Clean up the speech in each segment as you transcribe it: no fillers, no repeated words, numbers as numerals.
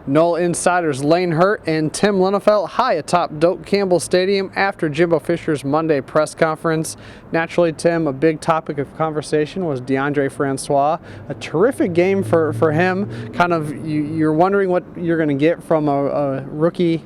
Nole insiders Lane Hurt and Tim Linnefelt high atop Doak Campbell Stadium after Jimbo Fisher's Monday press conference. Naturally, Tim, a big topic of conversation was DeAndre Francois. A terrific game for him. Kind of, you're wondering what you're going to get from a rookie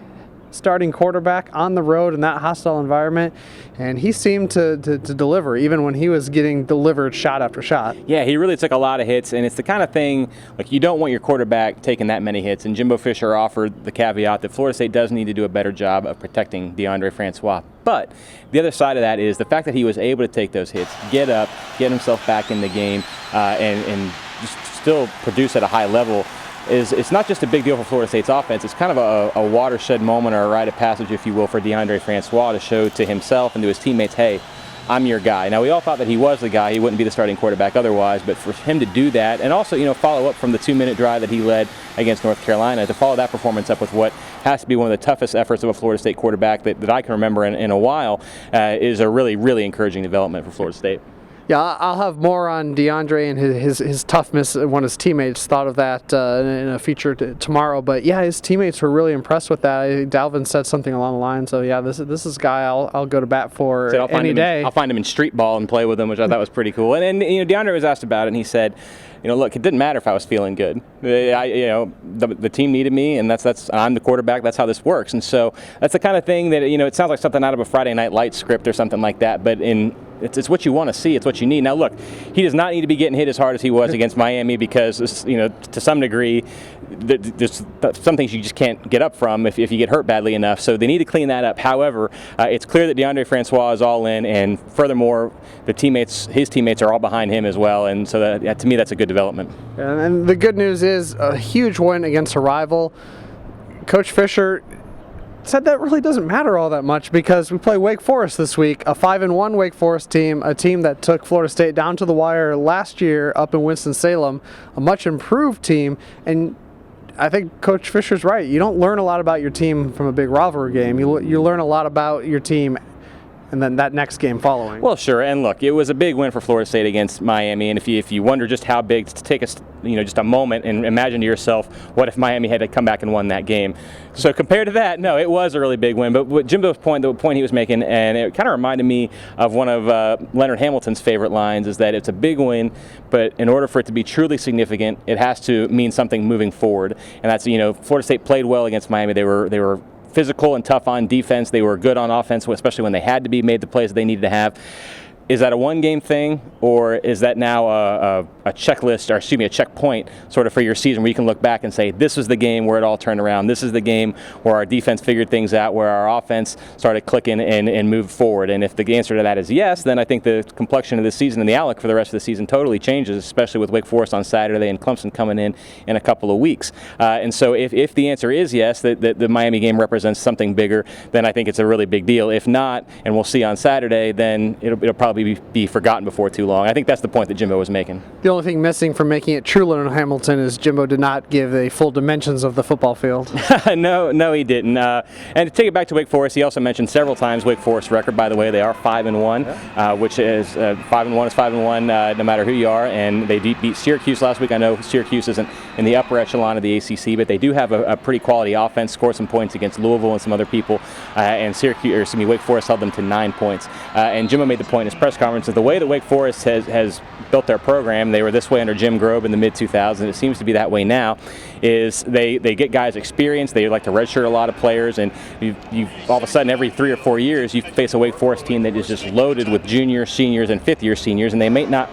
starting quarterback on the road in that hostile environment, and he seemed to deliver even when he was getting delivered shot after shot. Yeah, he really took a lot of hits, and it's the kind of thing, like, you don't want your quarterback taking that many hits, and Jimbo Fisher offered the caveat that Florida State does need to do a better job of protecting DeAndre Francois. But the other side of that is the fact that he was able to take those hits, get up, get himself back in the game, and just still produce at a high level. It's not just a big deal for Florida State's offense. It's kind of a watershed moment or a rite of passage, if you will, for DeAndre Francois to show to himself and to his teammates, hey, I'm your guy. Now, we all thought that he was the guy. He wouldn't be the starting quarterback otherwise, but for him to do that and also, follow up from the 2-minute drive that he led against North Carolina, to follow that performance up with what has to be one of the toughest efforts of a Florida State quarterback that I can remember in a while is a really, really encouraging development for Florida State. Yeah, I'll have more on DeAndre and his toughness when his teammates thought of that in a feature tomorrow. But yeah, his teammates were really impressed with that. Dalvin said something along the lines of, yeah, this is a guy I'll go to bat for any day. I'll find him in street ball and play with him, which I thought was pretty cool. And DeAndre was asked about it, and he said, look, it didn't matter if I was feeling good. The team needed me, and I'm the quarterback. That's how this works. And so that's the kind of thing that it sounds like something out of a Friday Night Lights script or something like that. But it's what you want to see. It's what you need. Now, look, he does not need to be getting hit as hard as he was against Miami because to some degree, there's some things you just can't get up from if you get hurt badly enough. So they need to clean that up. However, it's clear that DeAndre Francois is all in, and furthermore, his teammates are all behind him as well. And so to me, that's a good development. And the good news is a huge win against a rival. Coach Fisher said that really doesn't matter all that much because we play Wake Forest this week, a 5-1 Wake Forest team, a team that took Florida State down to the wire last year up in Winston-Salem, a much improved team. And I think Coach Fisher's right. You don't learn a lot about your team from a big rivalry game. You learn a lot about your team and then that next game following. Well, sure, and look, it was a big win for Florida State against Miami, and if you wonder just how big, to take just a moment and imagine to yourself, what if Miami had to come back and won that game? So compared to that, no, it was a really big win. But what Jimbo's point, the point he was making, and it kind of reminded me of one of Leonard Hamilton's favorite lines, is that it's a big win, but in order for it to be truly significant, it has to mean something moving forward. And that's, Florida State played well against Miami. They were physical and tough on defense. They were good on offense, especially when they had to be, made the plays that they needed to have. Is that a one-game thing, or is that now a checklist, or a checkpoint sort of for your season where you can look back and say, this is the game where it all turned around. This is the game where our defense figured things out, where our offense started clicking and moved forward. And if the answer to that is yes, then I think the complexion of the season and the outlook for the rest of the season totally changes, especially with Wake Forest on Saturday and Clemson coming in a couple of weeks. And so if the answer is yes, that the Miami game represents something bigger, then I think it's a really big deal. If not, and we'll see on Saturday, then it'll probably be forgotten before too long. I think that's the point that Jimbo was making. The only thing missing from making it true, Leonard Hamilton, is Jimbo did not give the full dimensions of the football field. No, he didn't. And to take it back to Wake Forest, he also mentioned several times Wake Forest record. By the way, they are 5-1, which is 5-1 is 5-1 no matter who you are. And they beat Syracuse last week. I know Syracuse isn't in the upper echelon of the ACC, but they do have a pretty quality offense. Scored some points against Louisville and some other people. And Wake Forest held them to 9 points. And Jimbo made the point in his press conference. The way that Wake Forest has built their program, they were this way under Jim Grobe in the mid-2000s. It seems to be that way now. Is they get guys experience. They like to redshirt a lot of players, and you all of a sudden every 3 or 4 years you face a Wake Forest team that is just loaded with juniors, seniors, and fifth-year seniors, and they might not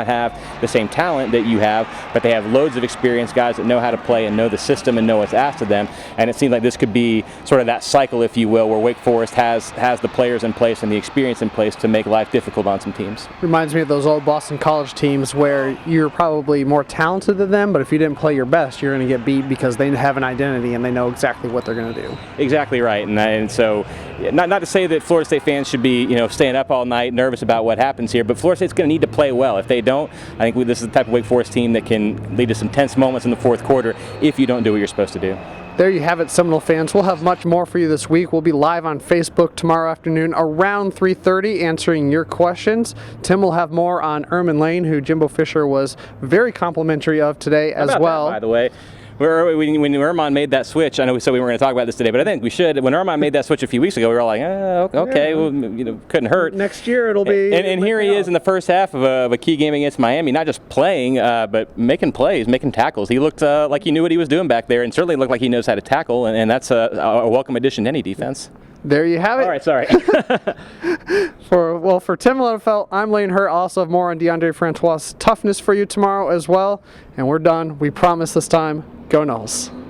have the same talent that you have, but they have loads of experience, guys that know how to play and know the system and know what's asked of them. And it seems like this could be sort of that cycle, if you will, where Wake Forest has the players in place and the experience in place to make life difficult on some teams. Reminds me of those old Boston College teams where you're probably more talented than them, but if you didn't play your best, you're going to get beat because they have an identity and they know exactly what they're going to do. Exactly right. And so not to say that Florida State fans should be staying up all night nervous about what happens here, but Florida State's going to need to play well. If they don't, I think this is the type of Wake Forest team that can lead to some tense moments in the fourth quarter if you don't do what you're supposed to do. There you have it, Seminole fans. We'll have much more for you this week. We'll be live on Facebook tomorrow afternoon around 3:30 answering your questions. Tim will have more on Erman Lane, who Jimbo Fisher was very complimentary of today as well. By the way, When Erman made that switch, I know we said we weren't going to talk about this today, but I think we should. When Erman made that switch a few weeks ago, we were like, okay, Yeah. well, couldn't hurt. Next year it'll be. And here he is in the first half of a key game against Miami, not just playing, but making plays, making tackles. He looked like he knew what he was doing back there, and certainly looked like he knows how to tackle, and that's a welcome addition to any defense. There you have it. All right, sorry. For Tim Lenefelt, I'm Lane Hurt. I'll also have more on DeAndre Francois' toughness for you tomorrow as well. And we're done. We promise this time. Go Noles.